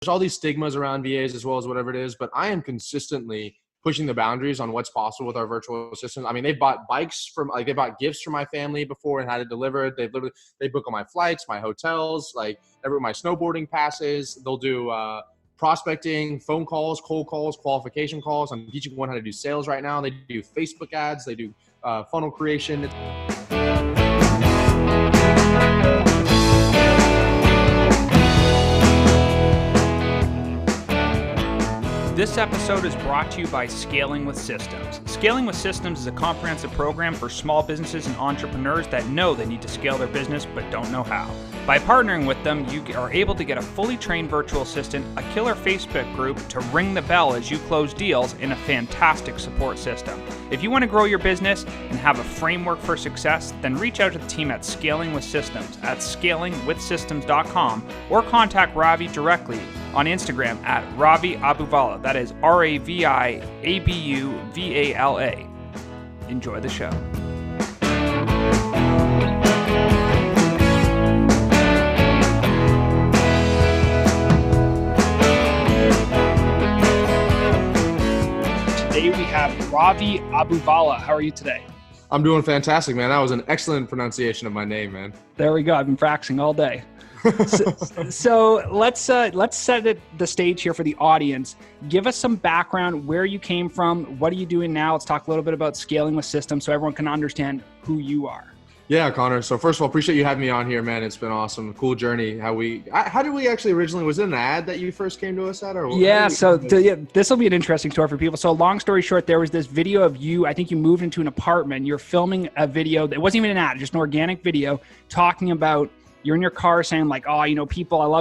all these stigmas around VAs as well as whatever it is, but I am consistently pushing the boundaries on what's possible with our virtual assistants. I mean, they bought bikes they bought gifts for my family before and had it delivered. They book all my flights, my hotels, like my snowboarding passes. They'll do prospecting, phone calls, cold calls, qualification calls. I'm teaching one how to do sales right now. They do Facebook ads. They do funnel creation. This episode is brought to you by Scaling with Systems. Scaling with Systems is a comprehensive program for small businesses and entrepreneurs that know they need to scale their business but don't know how. By partnering with them, you are able to get a fully trained virtual assistant, a killer Facebook group to ring the bell as you close deals, and a fantastic support system. If you want to grow your business and have a framework for success, then reach out to the team at Scaling with Systems at scalingwithsystems.com or contact Ravi directly on Instagram at Ravi Abuvala. That is RAVIABUVALA. Enjoy the show. Today we have Ravi Abuvala. How are you today? I'm doing fantastic, man. That was an excellent pronunciation of my name, man. There we go. I've been practicing all day. So let's set the stage here for the audience. Give us some background, where you came from, what are you doing now? Let's talk a little bit about Scaling with Systems so everyone can understand who you are. Yeah, Connor. So first of all, appreciate you having me on here, man. It's been awesome. Cool journey. How did we actually originally, was it an ad that you first came to us at? Or yeah, this will be an interesting story for people. So long story short, there was this video of you, I think you moved into an apartment. You're filming a video that wasn't even an ad, just an organic video talking about you're in your car saying like, oh, I love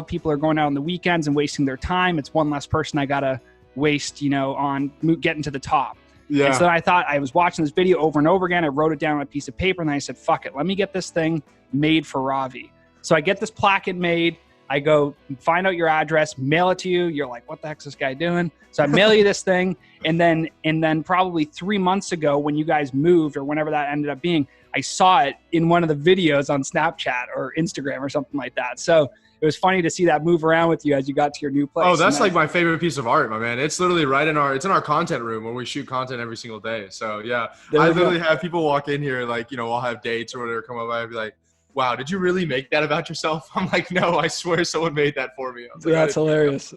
people are going out on the weekends and wasting their time. It's one less person I got to waste, on getting to the top. Yeah. And so I thought, I was watching this video over and over again. I wrote it down on a piece of paper and then I said, fuck it. Let me get this thing made for Ravi. So I get this placket made. I go find out your address, mail it to you. You're like, what the heck's this guy doing? So I mail you this thing. And then probably 3 months ago when you guys moved or whenever that ended up being, I saw it in one of the videos on Snapchat or Instagram or something like that. So it was funny to see that move around with you as you got to your new place. Oh, that's like my favorite piece of art, my man. It's literally it's in our content room where we shoot content every single day. So yeah, I literally have people walk in here, like, I'll have dates or whatever come up. I'd be like, wow, did you really make that about yourself? I'm like, no, I swear someone made that for me. Like, that's hilarious.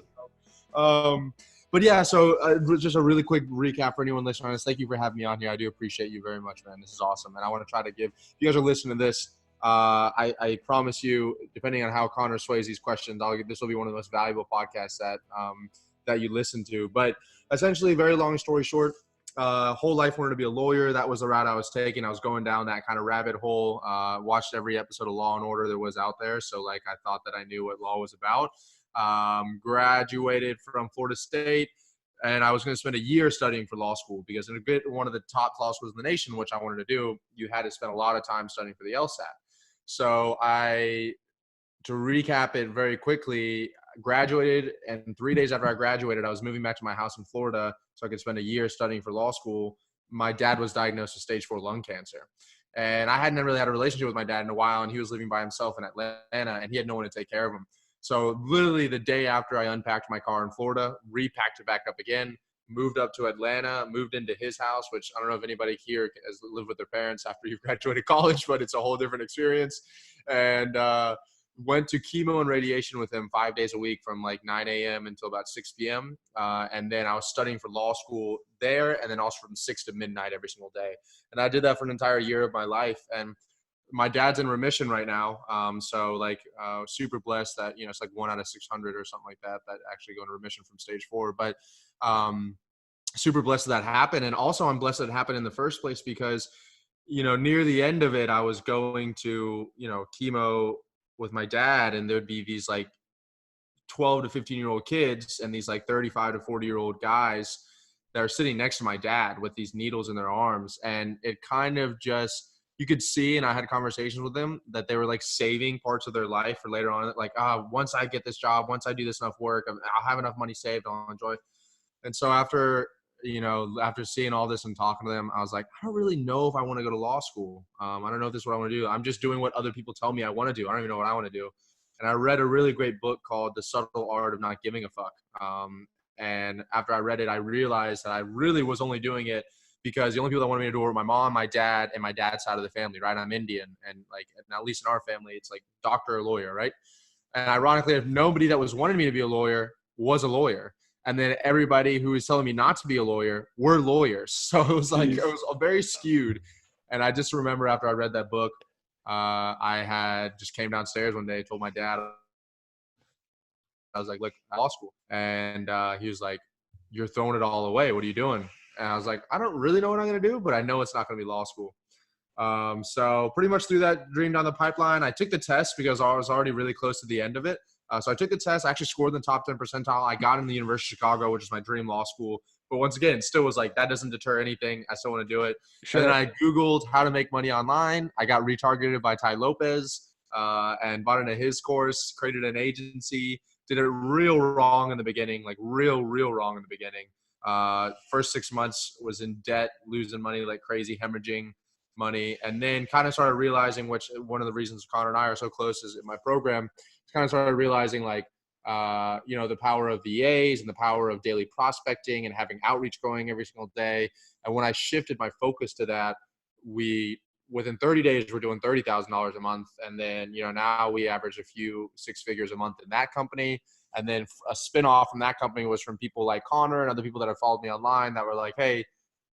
But yeah, so just a really quick recap for anyone listening on this. Thank you for having me on here. I do appreciate you very much, man. This is awesome. And I want to try to if you guys are listening to this, I promise you, depending on how Connor sways these questions, this will be one of the most valuable podcasts that you listen to. But essentially, very long story short, whole life wanted to be a lawyer. That was the route I was taking. I was going down that kind of rabbit hole, watched every episode of Law and Order there was out there. So I thought that I knew what law was about. Graduated from Florida State, and I was going to spend a year studying for law school because one of the top law schools in the nation, which I wanted to do, you had to spend a lot of time studying for the LSAT. So to recap it very quickly, graduated, and 3 days after I graduated, I was moving back to my house in Florida so I could spend a year studying for law school. My dad was diagnosed with stage 4 lung cancer. And I hadn't really had a relationship with my dad in a while, and he was living by himself in Atlanta, and he had no one to take care of him. So literally the day after I unpacked my car in Florida, repacked it back up again, moved up to Atlanta, moved into his house, which I don't know if anybody here has lived with their parents after you've graduated college, but it's a whole different experience. And went to chemo and radiation with him 5 days a week from like 9 a.m. until about 6 p.m. And then I was studying for law school there, and then also from 6 to midnight every single day. And I did that for an entire year of my life. And my dad's in remission right now. Super blessed that, it's like 1 out of 600 or something like that actually go into remission from stage 4. But super blessed that happened. And also I'm blessed that it happened in the first place because, near the end of it, I was going to, chemo with my dad, and there'd be these like 12 to 15-year-old kids and these like 35 to 40-year-old guys that are sitting next to my dad with these needles in their arms. And it kind of just, you could see, and I had conversations with them, that they were like saving parts of their life for later on. Like, once I get this job, once I do this enough work, I'll have enough money saved, I'll enjoy it. And so after seeing all this and talking to them, I was like, I don't really know if I want to go to law school. I don't know if this is what I want to do. I'm just doing what other people tell me I want to do. I don't even know what I want to do. And I read a really great book called The Subtle Art of Not Giving a Fuck. And after I read it, I realized that I really was only doing it because the only people that wanted me to do it were my mom, my dad, and my dad's side of the family, right? I'm Indian. And like, at least in our family, it's like doctor or lawyer, right? And ironically, if nobody that was wanting me to be a lawyer was a lawyer. And then everybody who was telling me not to be a lawyer were lawyers. So it was like, it was very skewed. And I just remember after I read that book, I had just came downstairs one day, told my dad, I was like, look, law school. And he was like, you're throwing it all away. What are you doing? And I was like, I don't really know what I'm going to do, but I know it's not going to be law school. So pretty much threw that dream down the pipeline. I took the test because I was already really close to the end of it. So I took the test. I actually scored in the top 10 percentile. I got in the University of Chicago, which is my dream law school. But once again, still was like, that doesn't deter anything. I still want to do it. Sure. And then I Googled how to make money online. I got retargeted by Ty Lopez and bought into his course, created an agency, did it real wrong in the beginning, like real wrong in the beginning. First 6 months was in debt, losing money like crazy, hemorrhaging money, and then kind of started realizing, which one of the reasons Connor and I are so close is in my program, kind of started realizing like, the power of VAs and the power of daily prospecting and having outreach going every single day. And when I shifted my focus to that, within 30 days, we're doing $30,000 a month. And then, now we average a few six figures a month in that company. And then a spinoff from that company was from people like Connor and other people that have followed me online that were like, hey,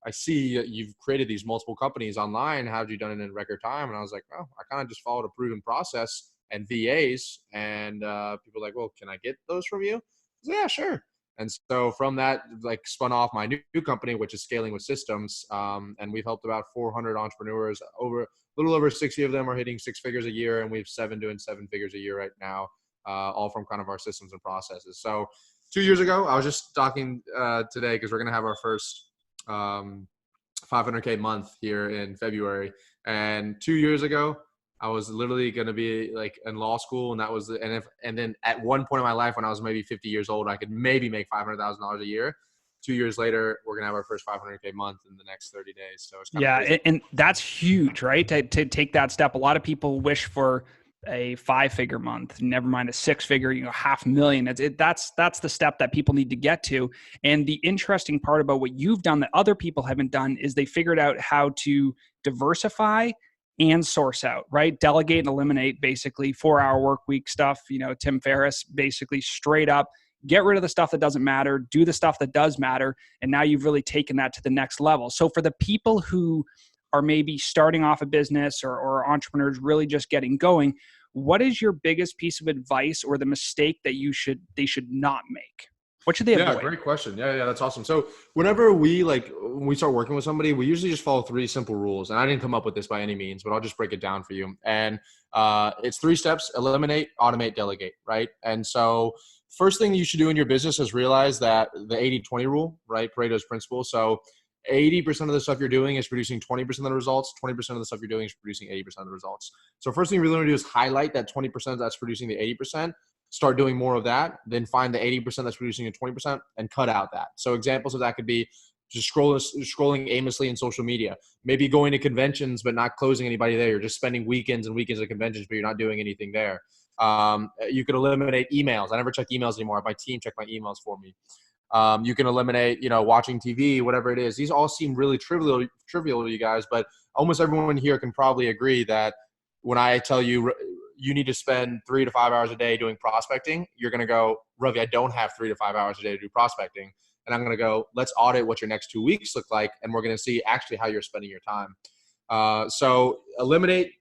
I see you've created these multiple companies online. How have you done it in record time? And I was like, oh, I kind of just followed a proven process and VAs. And people were like, well, can I get those from you? I was like, yeah, sure. And so from that, like spun off my new company, which is Scaling with Systems. And we've helped about 400 entrepreneurs. A little over 60 of them are hitting six figures a year. And we have 7 doing 7 figures a year right now, all from kind of our systems and processes. So 2 years ago, I was just talking today because we're going to have our first 500K month here in February. And 2 years ago, I was literally going to be like in law school. And then at one point in my life when I was maybe 50 years old, I could maybe make $500,000 a year. 2 years later, we're going to have our first 500K month in the next 30 days. So it's kind of crazy. And that's huge, right? To take that step. A lot of people wish for a 5-figure month, never mind a 6-figure, $500,000. That's the step that people need to get to. And the interesting part about what you've done that other people haven't done is they figured out how to diversify and source out, right? Delegate and eliminate, basically 4-hour work week stuff. Tim Ferriss, basically straight up, get rid of the stuff that doesn't matter, do the stuff that does matter. And now you've really taken that to the next level. So for the people who are maybe starting off a business or entrepreneurs really just getting going, what is your biggest piece of advice or the mistake that they should not make? What should they avoid? Yeah, great question. Yeah, that's awesome. So whenever when we start working with somebody, we usually just follow 3 simple rules. And I didn't come up with this by any means, but I'll just break it down for you. And it's 3 steps: eliminate, automate, delegate, right? And so first thing you should do in your business is realize that the 80-20 rule, right? Pareto's principle. So 80% of the stuff you're doing is producing 20% of the results. 20% of the stuff you're doing is producing 80% of the results. So first thing you really want to do is highlight that 20% that's producing the 80%. Start doing more of that. Then find the 80% that's producing the 20% and cut out that. So examples of that could be just scrolling aimlessly in social media. Maybe going to conventions but not closing anybody there. You're just spending weekends and weekends at conventions, but you're not doing anything there. You could eliminate emails. I never check emails anymore. My team check my emails for me. You can eliminate, watching TV, whatever it is. These all seem really trivial to you guys, but almost everyone here can probably agree that when I tell you you need to spend 3 to 5 hours a day doing prospecting, you're going to go, Ravi, I don't have 3 to 5 hours a day to do prospecting. And I'm going to go, let's audit what your next 2 weeks look like. And we're going to see actually how you're spending your time. So eliminate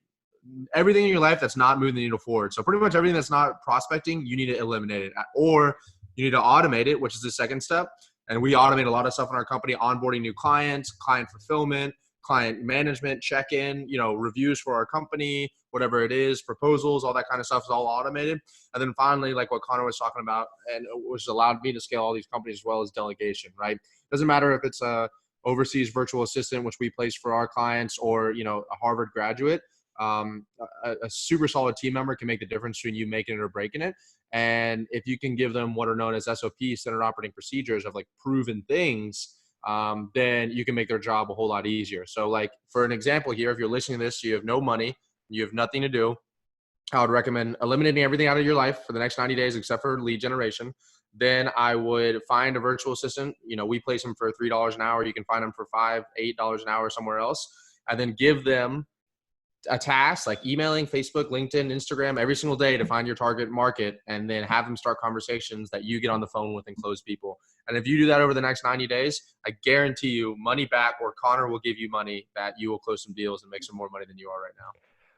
everything in your life that's not moving the needle forward. So pretty much everything that's not prospecting, you need to eliminate it, or you need to automate it, which is the second step. And we automate a lot of stuff in our company: onboarding new clients, client fulfillment, client management, check-in, reviews for our company, whatever it is, proposals, all that kind of stuff is all automated. And then finally, like what Connor was talking about, and which allowed me to scale all these companies as well, as delegation, right? Doesn't matter if it's a overseas virtual assistant, which we place for our clients, or, a Harvard graduate. A super solid team member can make the difference between you making it or breaking it. And if you can give them what are known as SOPs, standard operating procedures, of like proven things, then you can make their job a whole lot easier. So like for an example here, if you're listening to this, you have no money, you have nothing to do, I would recommend eliminating everything out of your life for the next 90 days, except for lead generation. Then I would find a virtual assistant. We place them for $3 an hour. You can find them for $5, $8 an hour somewhere else. And then give them a task like emailing, Facebook, LinkedIn, Instagram every single day to find your target market, and then have them start conversations that you get on the phone with and close people. And if you do that over the next 90 days, I guarantee you money back, or Connor will give you money that you will close some deals and make some more money than you are right now.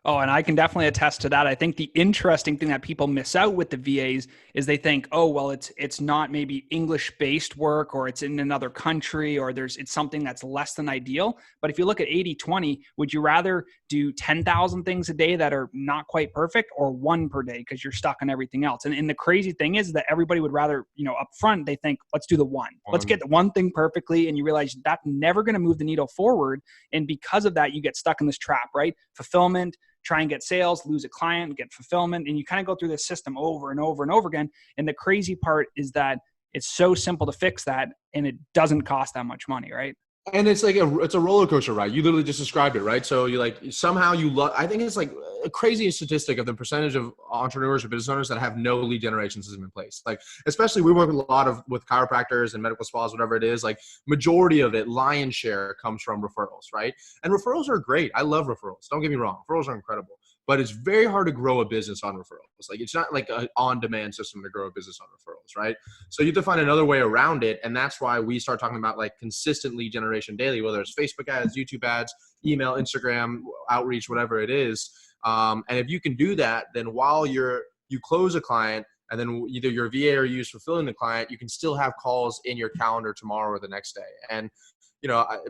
Oh, and I can definitely attest to that. I think the interesting thing that people miss out with the VAs is they think, oh, well, it's not maybe English-based work, or it's in another country, or it's something that's less than ideal. But if you look at 80-20, would you rather do 10,000 things a day that are not quite perfect, or one per day because you're stuck on everything else? And the crazy thing is that everybody would rather, up front, they think, let's do the one. Let's get the one thing perfectly. And you realize that's never going to move the needle forward. And because of that, you get stuck in this trap, right? Fulfillment, try and get sales, lose a client, get fulfillment. And you kind of go through this system over and over and over again. And the crazy part is that it's so simple to fix that, and it doesn't cost that much money, right? And it's like it's a roller coaster ride. You literally just described it, right? So I think it's like a crazy statistic of the percentage of entrepreneurs or business owners that have no lead generation system in place. Like, especially we work with a lot with chiropractors and medical spas, whatever it is, like majority of it, lion's share, comes from referrals, right? And referrals are great. I love referrals. Don't get me wrong. Referrals are incredible. But it's very hard to grow a business on referrals. Like, it's not like an on-demand system to grow a business on referrals, right? So you have to find another way around it. And that's why we start talking about like consistent lead generation daily, whether it's Facebook ads, YouTube ads, email, Instagram, outreach, whatever it is. And if you can do that, then while you close a client, and then either your VA or you is fulfilling the client, you can still have calls in your calendar tomorrow or the next day. And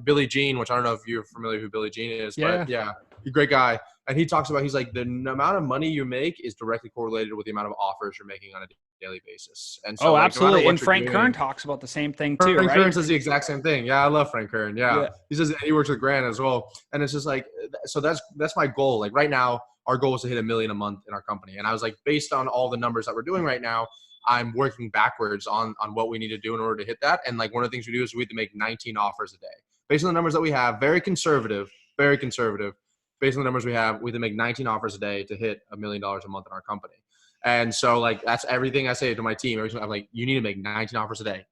Billy Jean, which I don't know if you're familiar with who Billy Jean is, but yeah, he's a great guy. And he talks about, he's like, the amount of money you make is directly correlated with the amount of offers you're making on a daily basis. And so, absolutely. And Frank Kern talks about the same thing too, Frank right? Kern says the exact same thing. Yeah, I love Frank Kern. Yeah. He says he works with Grant as well. And it's just like, so that's my goal. Like right now, our goal is to hit $1 million a month in our company. And I was like, based on all the numbers that we're doing right now, I'm working backwards on what we need to do in order to hit that. And like one of the things we do is we have to make 19 offers a day. Based on the numbers that we have, very conservative. Based on the numbers we have to make 19 offers a day to hit $1 million a month in our company. And so like, that's everything I say to my team. I'm like, you need to make 19 offers a day.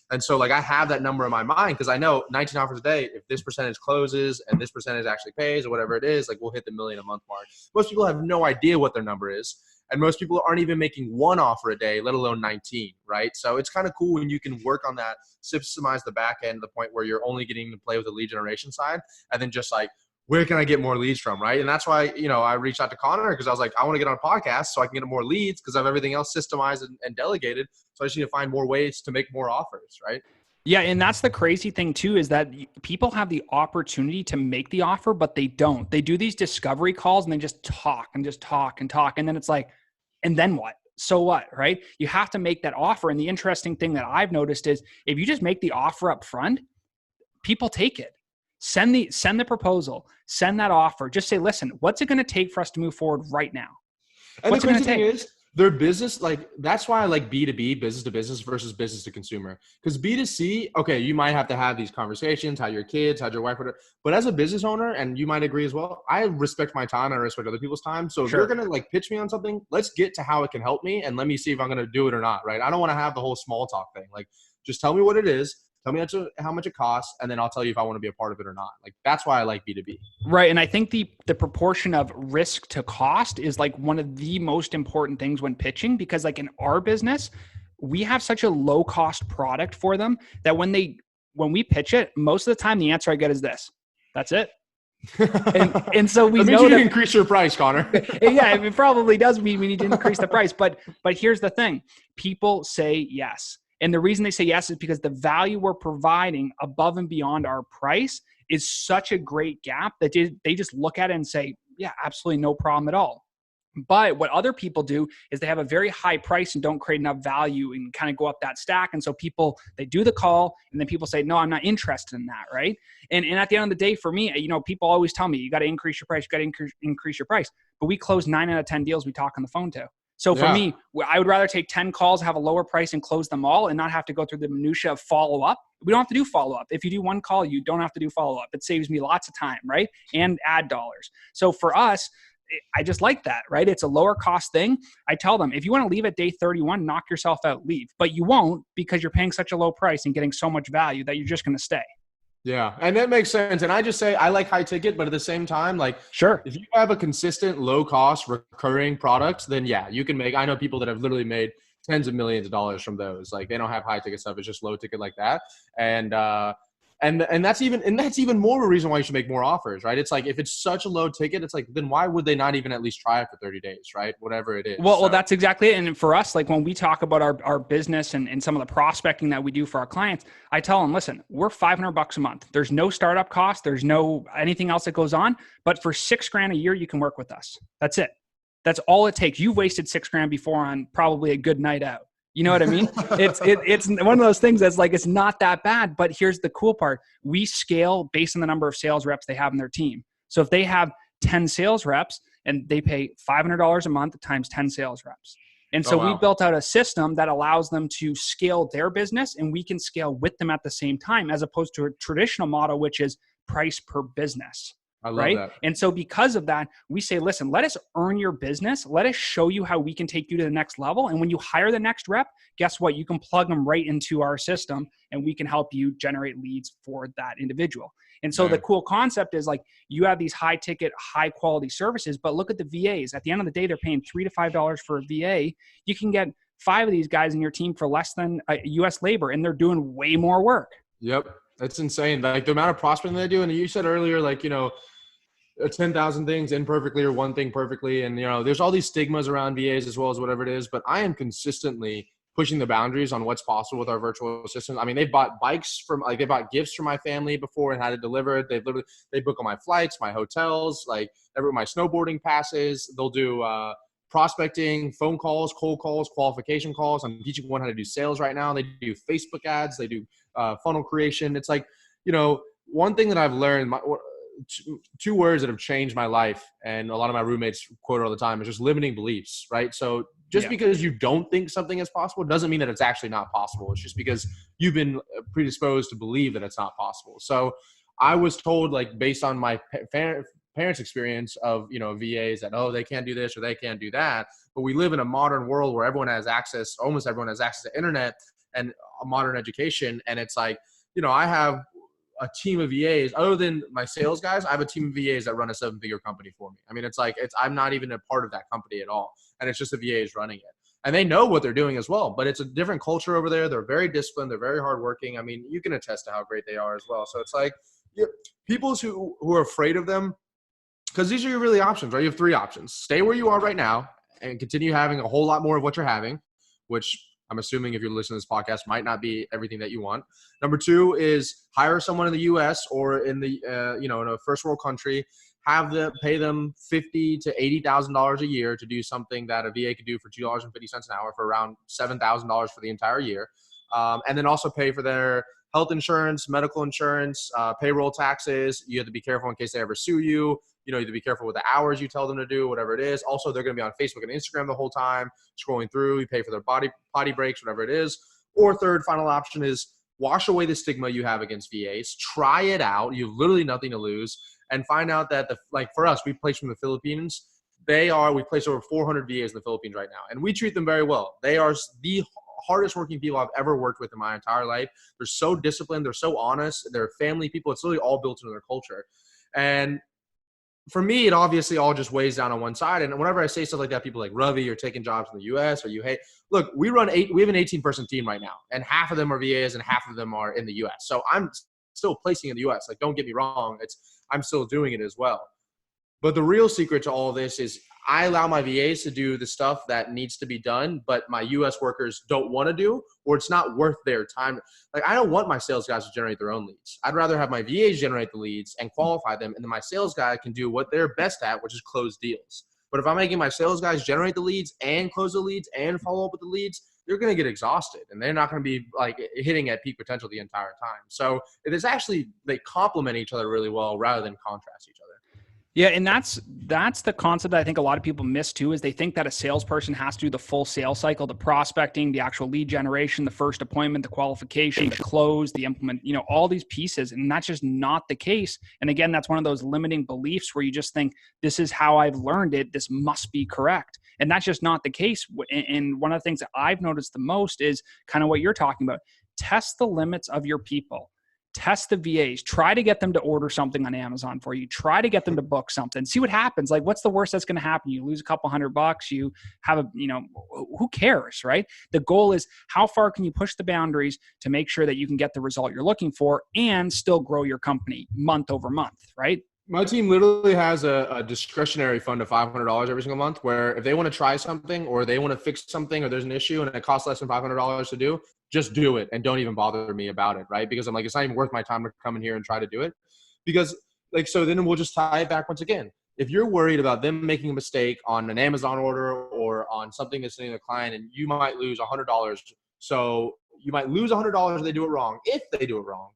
And so like, I have that number in my mind because I know 19 offers a day, if this percentage closes and this percentage actually pays or whatever it is, like we'll hit the $1 million a month mark. Most people have no idea what their number is. And most people aren't even making one offer a day, let alone 19, right? So it's kind of cool when you can work on that, systemize the back end to the point where you're only getting to play with the lead generation side, and then just like, where can I get more leads from, right? And that's why, I reached out to Connor because I was like, I want to get on a podcast so I can get more leads because I have everything else systemized and delegated. So I just need to find more ways to make more offers, right? Yeah, and that's the crazy thing too, is that people have the opportunity to make the offer, but they don't. They do these discovery calls and they just talk and just talk and talk. And then it's like, and then what? So what, right? You have to make that offer. And the interesting thing that I've noticed is if you just make the offer up front, people take it. Send the proposal, send that offer. Just say, listen, what's it going to take for us to move forward right now? And what's the crazy thing is, their business, like that's why I like B2B, business to business versus business to consumer. Because B2C, okay, you might have to have these conversations, how your kids, how your wife, whatever. But as a business owner, and you might agree as well, I respect my time and I respect other people's time. So if you're going to like pitch me on something, let's get to how it can help me and let me see if I'm going to do it or not, right? I don't want to have the whole small talk thing. Like, just tell me what it is. Tell me how much it costs, and then I'll tell you if I want to be a part of it or not. Like, that's why I like B2B. Right. And I think the proportion of risk to cost is like one of the most important things when pitching, because like in our business, we have such a low cost product for them that when we pitch it, most of the time the answer I get is this. That's it. and so we know that increase your price, Connor. Yeah, it probably does mean we need to increase the price. But here's the thing. People say yes. And the reason they say yes is because the value we're providing above and beyond our price is such a great gap that they just look at it and say, yeah, absolutely no problem at all. But what other people do is they have a very high price and don't create enough value and kind of go up that stack. And so they do the call and then people say, no, I'm not interested in that, right? And at the end of the day, for me, people always tell me, you got to increase your price, increase your price. But we close 9 out of 10 deals we talk on the phone to. So for me, I would rather take 10 calls, have a lower price and close them all and not have to go through the minutia of follow-up. We don't have to do follow-up. If you do one call, you don't have to do follow-up. It saves me lots of time, right? And ad dollars. So for us, I just like that, right? It's a lower cost thing. I tell them, if you want to leave at day 31, knock yourself out, leave. But you won't, because you're paying such a low price and getting so much value that you're just going to stay. Yeah, and that makes sense. And I just say I like high ticket, but at the same time, like, Sure. if you have a consistent, low cost, recurring product, then yeah, you can make. I know people that have literally made tens of millions of dollars from those. Like, they don't have high ticket stuff; it's just low ticket like that. And and that's even more of a reason why you should make more offers, right? It's like, if it's such a low ticket, it's like, then why would they not even at least try it for 30 days, right? Whatever it is. Well, that's exactly it. And for us, like when we talk about our business and some of the prospecting that we do for our clients, I tell them, listen, we're $500 a month. There's no startup cost. There's no anything else that goes on. But for $6,000 a year, you can work with us. That's it. That's all it takes. You've wasted $6,000 before on probably a good night out. You know what I mean? It's one of those things that's like, it's not that bad. But here's the cool part. We scale based on the number of sales reps they have in their team. So if they have 10 sales reps and they pay $500 a month times 10 sales reps. And so we built out a system that allows them to scale their business, and we can scale with them at the same time, as opposed to a traditional model, which is price per business. I love that. And so because of that, we say, listen, let us earn your business. Let us show you how we can take you to the next level. And when you hire the next rep, guess what? You can plug them right into our system, and we can help you generate leads for that individual. And so the cool concept is, like, you have these high ticket, high quality services, but look at the VAs. At the end of the day, they're paying $3 to $5 for a VA. You can get 5 of these guys in your team for less than US labor, and they're doing way more work. Yep. That's insane. Like, the amount of prospecting they do. And you said earlier, like, 10,000 things imperfectly or one thing perfectly. And, there's all these stigmas around VAs as well as whatever it is, but I am consistently pushing the boundaries on what's possible with our virtual assistant. I mean, they bought they bought gifts for my family before and had it delivered. They book all my flights, my hotels, like my snowboarding passes. They'll do prospecting, phone calls, cold calls, qualification calls. I'm teaching one how to do sales right now. They do Facebook ads. They do funnel creation. It's like, one thing that I've learned, two words that have changed my life, and a lot of my roommates quote it all the time, is just limiting beliefs, right? So just because you don't think something is possible doesn't mean that it's actually not possible. It's just because you've been predisposed to believe that it's not possible. So I was told, like, based on my parents' experience of, VAs, that, they can't do this or they can't do that. But we live in a modern world where almost everyone has access to internet and a modern education. And it's like, I have a team of VAs. Other than my sales guys, I have a team of VAs that run a 7-figure company for me. I mean, I'm not even a part of that company at all. And it's just the VAs running it. And they know what they're doing as well, but it's a different culture over there. They're very disciplined. They're very hardworking. I mean, you can attest to how great they are as well. So it's like, people who are afraid of them, because these are your really options, right? You have 3 options. Stay where you are right now and continue having a whole lot more of what you're having, which I'm assuming if you're listening to this podcast might not be everything that you want. Number 2 is hire someone in the US or in the, in a first world country, pay them $50,000 to $80,000 a year to do something that a VA could do for $2.50 an hour for around $7,000 for the entire year. And then also pay for their health insurance, medical insurance, payroll taxes. You have to be careful in case they ever sue you. You have to be careful with the hours you tell them to do, whatever it is. Also, they're going to be on Facebook and Instagram the whole time, scrolling through. You pay for their potty breaks, whatever it is. Or third, final option is wash away the stigma you have against VAs. Try it out. You have literally nothing to lose. And find out that, for us, we place from the Philippines. We place over 400 VAs in the Philippines right now. And we treat them very well. They are the hardest working people I've ever worked with in my entire life. They're so disciplined. They're so honest. They're family people. It's literally all built into their culture. And for me, it obviously all just weighs down on one side. And whenever I say stuff like that, people like, Ravi, you're taking jobs in the US, or look, we have an 18-person team right now, and half of them are VAs and half of them are in the US. So I'm still placing in the US. Like, don't get me wrong. I'm still doing it as well. But the real secret to all of this is I allow my VAs to do the stuff that needs to be done, but my US workers don't want to do, or it's not worth their time. Like, I don't want my sales guys to generate their own leads. I'd rather have my VAs generate the leads and qualify them, and then my sales guy can do what they're best at, which is close deals. But if I'm making my sales guys generate the leads and close the leads and follow up with the leads, they're going to get exhausted, and they're not going to be like hitting at peak potential the entire time. So it is actually, they complement each other really well rather than contrast each other. Yeah, and that's the concept that I think a lot of people miss too, is they think that a salesperson has to do the full sales cycle, the prospecting, the actual lead generation, the first appointment, the qualification, the close, the implement, all these pieces. And that's just not the case. And again, that's one of those limiting beliefs where you just think, this is how I've learned it, this must be correct. And that's just not the case. And one of the things that I've noticed the most is kind of what you're talking about. Test the limits of your people. Test the VAs, try to get them to order something on Amazon for you, try to get them to book something, see what happens. Like, what's the worst that's going to happen? You lose a couple $100, you have who cares, right? The goal is, how far can you push the boundaries to make sure that you can get the result you're looking for and still grow your company month over month, right? My team literally has a discretionary fund of $500 every single month, where if they want to try something or they want to fix something or there's an issue and it costs less than $500 to do, just do it and don't even bother me about it, right? Because I'm like, it's not even worth my time to come in here and try to do it. Because so then we'll just tie it back once again. If you're worried about them making a mistake on an Amazon order or on something that's sending a client, and you might lose $100. So you might lose $100 if they do it wrong,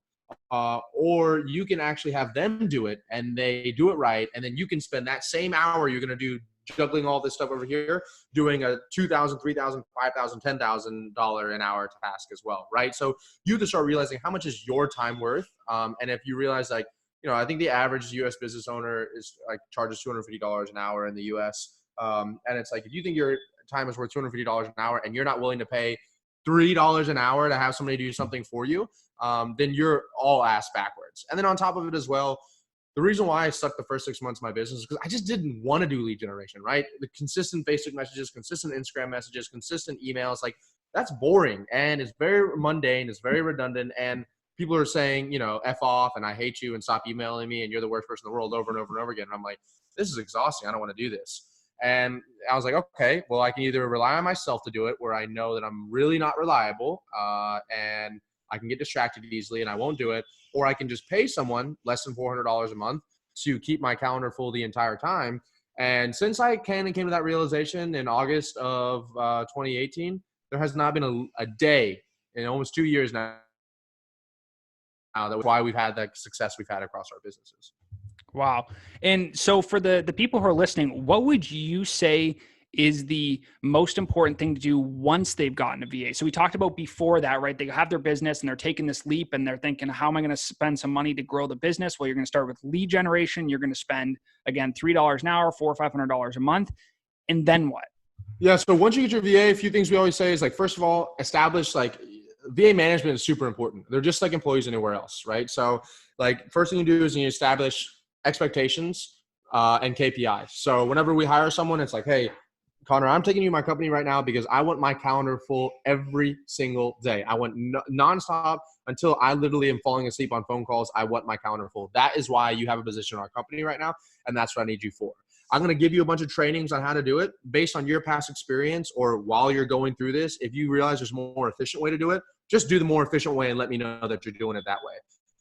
or you can actually have them do it and they do it right. And then you can spend that same hour you're going to do juggling all this stuff over here, doing a $2,000, $3,000, $5,000, $10,000 an hour task as well, right? So you have to start realizing how much is your time worth. And if you realize, like, I think the average U.S. business owner charges $250 an hour in the U.S. And it's like, if you think your time is worth $250 an hour and you're not willing to pay $3 an hour to have somebody do something for you, then you're all ass backwards. And then on top of it as well, the reason why I stuck the first 6 months of my business is because I just didn't want to do lead generation, right? The consistent Facebook messages, consistent Instagram messages, consistent emails, like, that's boring and it's very mundane, it's very redundant, and people are saying, F off and I hate you and stop emailing me and you're the worst person in the world over and over and over again. And I'm like, this is exhausting. I don't want to do this. And I was like, okay, well, I can either rely on myself to do it, where I know that I'm really not reliable and I can get distracted easily and I won't do it, or I can just pay someone less than $400 a month to keep my calendar full the entire time. And since I came to that realization in August of 2018, there has not been a day in almost 2 years now. That's why we've had the success we've had across our businesses. Wow. And so for the people who are listening, what would you say is the most important thing to do once they've gotten a VA? So we talked about before that, right? They have their business and they're taking this leap and they're thinking, how am I going to spend some money to grow the business? Well, you're going to start with lead generation. You're going to spend, again, $3 an hour, $400 or $500 a month. And then what? Yeah. So once you get your VA, a few things we always say is, like, first of all, establish, like, VA management is super important. They're just like employees anywhere else, right? So, like, first thing you do is you establish expectations and KPIs. So whenever we hire someone, it's like, hey, Connor, I'm taking you to my company right now because I want my calendar full every single day. I want nonstop until I literally am falling asleep on phone calls. I want my calendar full. That is why you have a position in our company right now, and that's what I need you for. I'm going to give you a bunch of trainings on how to do it based on your past experience, or while you're going through this. If you realize there's a more efficient way to do it, just do the more efficient way and let me know that you're doing it that way.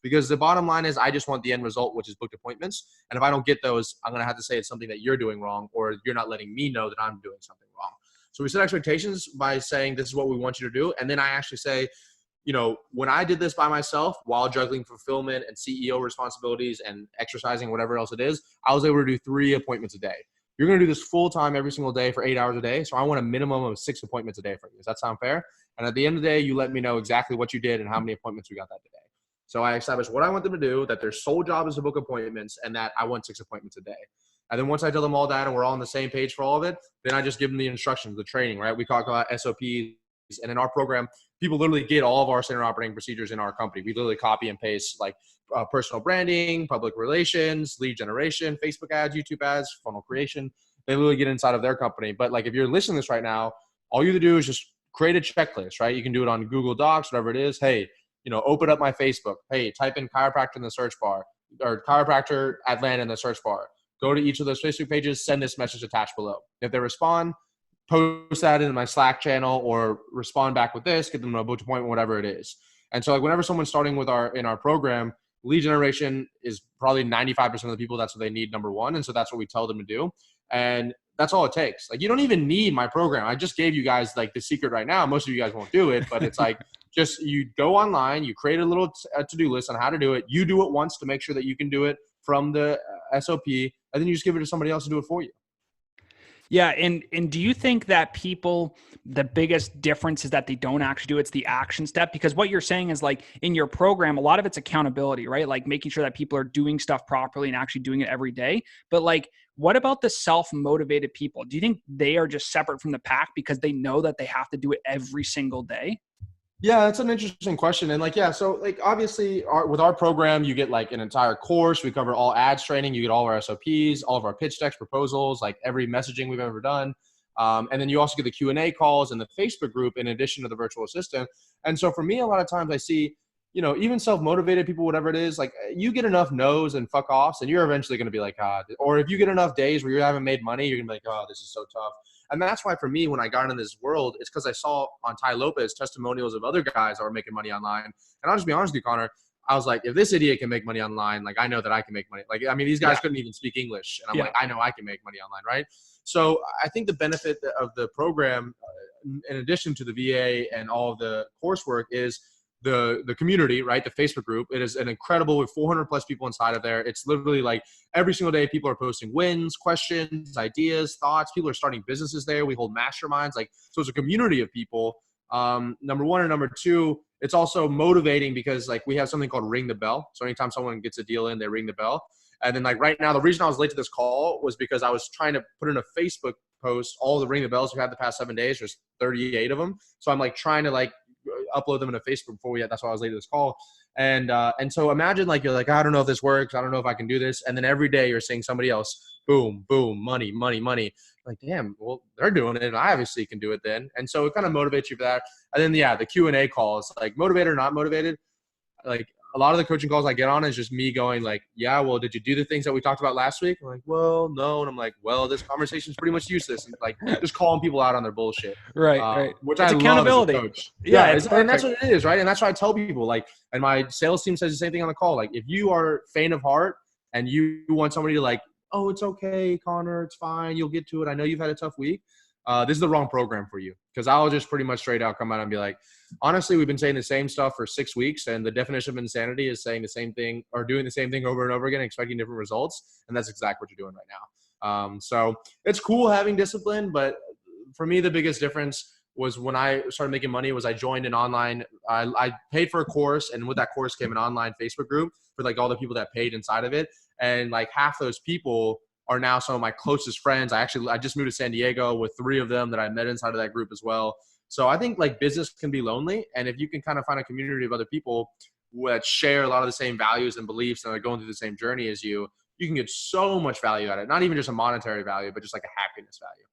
Because the bottom line is, I just want the end result, which is booked appointments. And if I don't get those, I'm going to have to say it's something that you're doing wrong, or you're not letting me know that I'm doing something wrong. So we set expectations by saying, this is what we want you to do. And then I actually say, when I did this by myself while juggling fulfillment and CEO responsibilities and exercising, whatever else it is, I was able to do 3 appointments a day. You're going to do this full time every single day for 8 hours a day. So I want a minimum of 6 appointments a day from you. Does that sound fair? And at the end of the day, you let me know exactly what you did and how many appointments we got that day. So I established what I want them to do, that their sole job is to book appointments, and that I want 6 appointments a day. And then once I tell them all that and we're all on the same page for all of it, then I just give them the instructions, the training, right? We talk about SOPs. And in our program, people literally get all of our standard operating procedures in our company. We literally copy and paste, like, personal branding, public relations, lead generation, Facebook ads, YouTube ads, funnel creation. They literally get inside of their company. But, like, if you're listening to this right now, all you have to do is just create a checklist, right? You can do it on Google Docs, whatever it is. Hey, open up my Facebook. Hey, type in chiropractor in the search bar, or chiropractor Atlanta in the search bar. Go to each of those Facebook pages, send this message attached below. If they respond, post that in my Slack channel, or respond back with this, get them a booked appointment, whatever it is. And so, like, whenever someone's starting with in our program, lead generation is probably 95% of the people, that's what they need, number one. And so that's what we tell them to do. And that's all it takes. Like, you don't even need my program. I just gave you guys, like, the secret right now. Most of you guys won't do it, but it's like, just, you go online, you create a little to-do list on how to do it. You do it once to make sure that you can do it from the SOP. and then you just give it to somebody else to do it for you. Yeah. And do you think that people, the biggest difference is that they don't actually do it's the action step? Because what you're saying is like in your program, a lot of it's accountability, right? Like making sure that people are doing stuff properly and actually doing it every day. But like, what about the self-motivated people? Do you think they are just separate from the pack because they know that they have to do it every single day? Yeah, that's an interesting question. And like, yeah, so like obviously with our program, you get like an entire course. We cover all ads training. You get all of our SOPs, all of our pitch decks, proposals, like every messaging we've ever done. And then you also get the Q&A calls and the Facebook group in addition to the virtual assistant. And so for me, a lot of times I see, even self-motivated people, whatever it is, like you get enough no's and fuck offs and you're eventually going to be like, or if you get enough days where you haven't made money, you're gonna be like, oh, this is so tough. And that's why for me, when I got into this world, it's because I saw on Ty Lopez testimonials of other guys that were making money online. And I'll just be honest with you, Connor, I was like, if this idiot can make money online, like I know that I can make money. Like, I mean, these guys couldn't even speak English. And I'm like, I know I can make money online, right? So I think the benefit of the program, in addition to the VA and all of the coursework, is the community, right? The Facebook group. It is an incredible, with 400 plus people inside of there. It's literally like every single day people are posting wins, questions, ideas, thoughts. People are starting businesses there. We hold masterminds. Like, so it's a community of people. Number one, and number two, it's also motivating because like we have something called ring the bell. So anytime someone gets a deal in, they ring the bell. And then like right now, the reason I was late to this call was because I was trying to put in a Facebook post, all the ring the bells we've had the past 7 days. There's 38 of them. So I'm like trying to like upload them in a Facebook before we had, that's why I was late to this call. And so imagine like, you're like, I don't know if this works. I don't know if I can do this. And then every day you're seeing somebody else, boom, boom, money, money, money. Like, damn, well, they're doing it and I obviously can do it then. And so it kind of motivates you for that. And then, yeah, the Q&A calls, like motivated or not motivated, like a lot of the coaching calls I get on is just me going like, yeah, well, did you do the things that we talked about last week? I'm like, well, no. And I'm like, well, this conversation is pretty much useless. And like just calling people out on their bullshit. Right. Which It's I love as a accountability. coach. Yeah, and that's what it is, right? And that's why I tell people, like, and my sales team says the same thing on the call. Like, if you are faint of heart and you want somebody to like, oh, it's okay, Connor, it's fine, you'll get to it. I know you've had a tough week. This is the wrong program for you. Because I'll just pretty much straight out come out and be like, honestly, we've been saying the same stuff for 6 weeks, and the definition of insanity is saying the same thing or doing the same thing over and over again, expecting different results. And that's exactly what you're doing right now. So it's cool having discipline, but for me, the biggest difference was when I started making money was I joined an online, I paid for a course, and with that course came an online Facebook group for like all the people that paid inside of it. And like half those people are now some of my closest friends. I just moved to San Diego with 3 of them that I met inside of that group as well. So I think like business can be lonely. And if you can kind of find a community of other people that share a lot of the same values and beliefs and are going through the same journey as you, you can get so much value out of it. Not even just a monetary value, but just like a happiness value.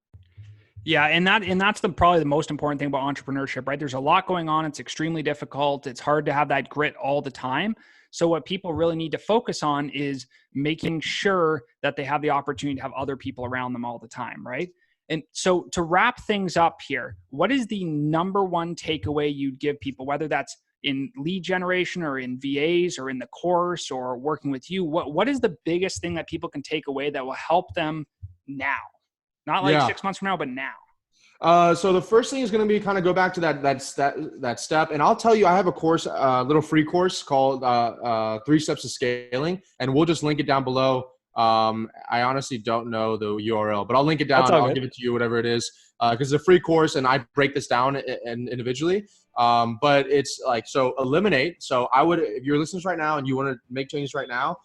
Yeah, and that's probably the most important thing about entrepreneurship, right? There's a lot going on. It's extremely difficult. It's hard to have that grit all the time. So what people really need to focus on is making sure that they have the opportunity to have other people around them all the time, right? And so to wrap things up here, what is the number one takeaway you'd give people, whether that's in lead generation or in VAs or in the course or working with you? What is the biggest thing that people can take away that will help them now? Not like 6 months from now, but now. So the first thing is going to be kind of go back to that step. And I'll tell you, I have a course, a little free course called 3 Steps to Scaling, and we'll just link it down below. I honestly don't know the URL, but I'll link it down. I'll give it to you, whatever it is, because it's a free course and I break this down individually. But it's like, so eliminate. So I would, if you're listening right now and you want to make changes right now,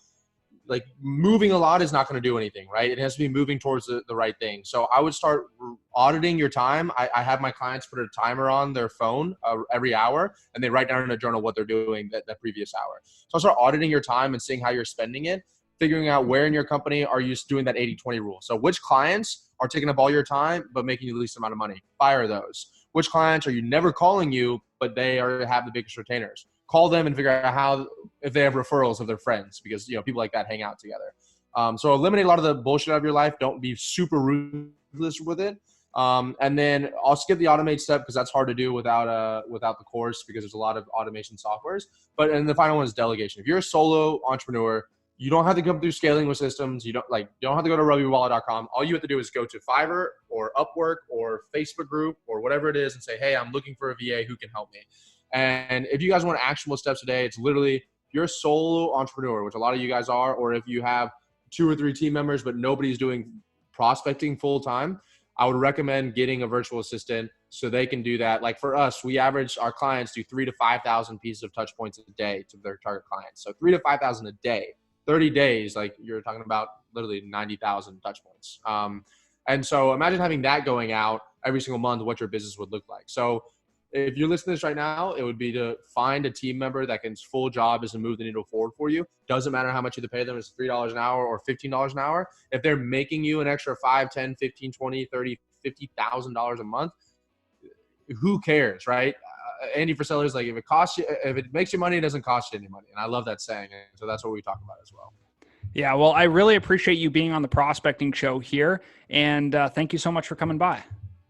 like moving a lot is not going to do anything, right? It has to be moving towards the right thing. So I would start auditing your time. I have my clients put a timer on their phone every hour, and they write down in a journal what they're doing that previous hour. So I'll start auditing your time and seeing how you're spending it, figuring out where in your company are you doing that 80-20 rule. So which clients are taking up all your time but making you the least amount of money? Fire those. Which clients are you never calling you, but they have the biggest retainers? Call them and figure out if they have referrals of their friends, because people like that hang out together. So eliminate a lot of the bullshit out of your life. Don't be super ruthless with it. And then I'll skip the automate step because that's hard to do without the course, because there's a lot of automation softwares. And the final one is delegation. If you're a solo entrepreneur, you don't have to come through scaling with systems. You don't have to go to Abuvala.com. All you have to do is go to Fiverr or Upwork or Facebook group or whatever it is and say, hey, I'm looking for a VA who can help me. And if you guys want actionable steps today, it's literally, if you're a solo entrepreneur, which a lot of you guys are, or if you have 2 or 3 team members, but nobody's doing prospecting full time, I would recommend getting a virtual assistant so they can do that. Like for us, we average our clients do 3,000 to 5,000 pieces of touch points a day to their target clients. So 3,000 to 5,000 a day, 30 days, like you're talking about literally 90,000 touch points. And so imagine having that going out every single month, what your business would look like. So if you're listening to this right now, it would be to find a team member that can full job is to move the needle forward for you. Doesn't matter how much you pay them. It's $3 an hour or $15 an hour. If they're making you an extra 5, 10, 15, 20, 30, $50,000 a month, who cares, right? Andy Frisella is like, if it makes you money, it doesn't cost you any money. And I love that saying. And so that's what we talk about as well. Yeah, well, I really appreciate you being on the prospecting show here. And thank you so much for coming by.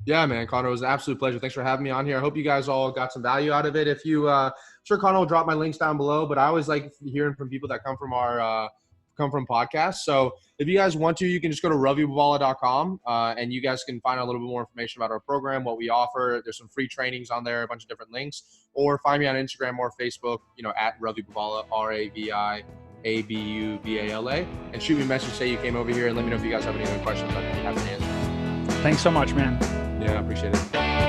Yeah, man, Connor, it was an absolute pleasure. Thanks for having me on here. I hope you guys all got some value out of it. If you, sure, Connor will drop my links down below, but I always like hearing from people that come from our, podcasts. So if you guys want to, you can just go to raviabuvala.com and you guys can find out a little bit more information about our program, what we offer. There's some free trainings on there, a bunch of different links, or find me on Instagram or Facebook, at Ravi Abuvala, RAVIABUVALA, and shoot me a message, say you came over here, and let me know if you guys have any other questions I can have an answer. Thanks so much, man. Yeah, I appreciate it.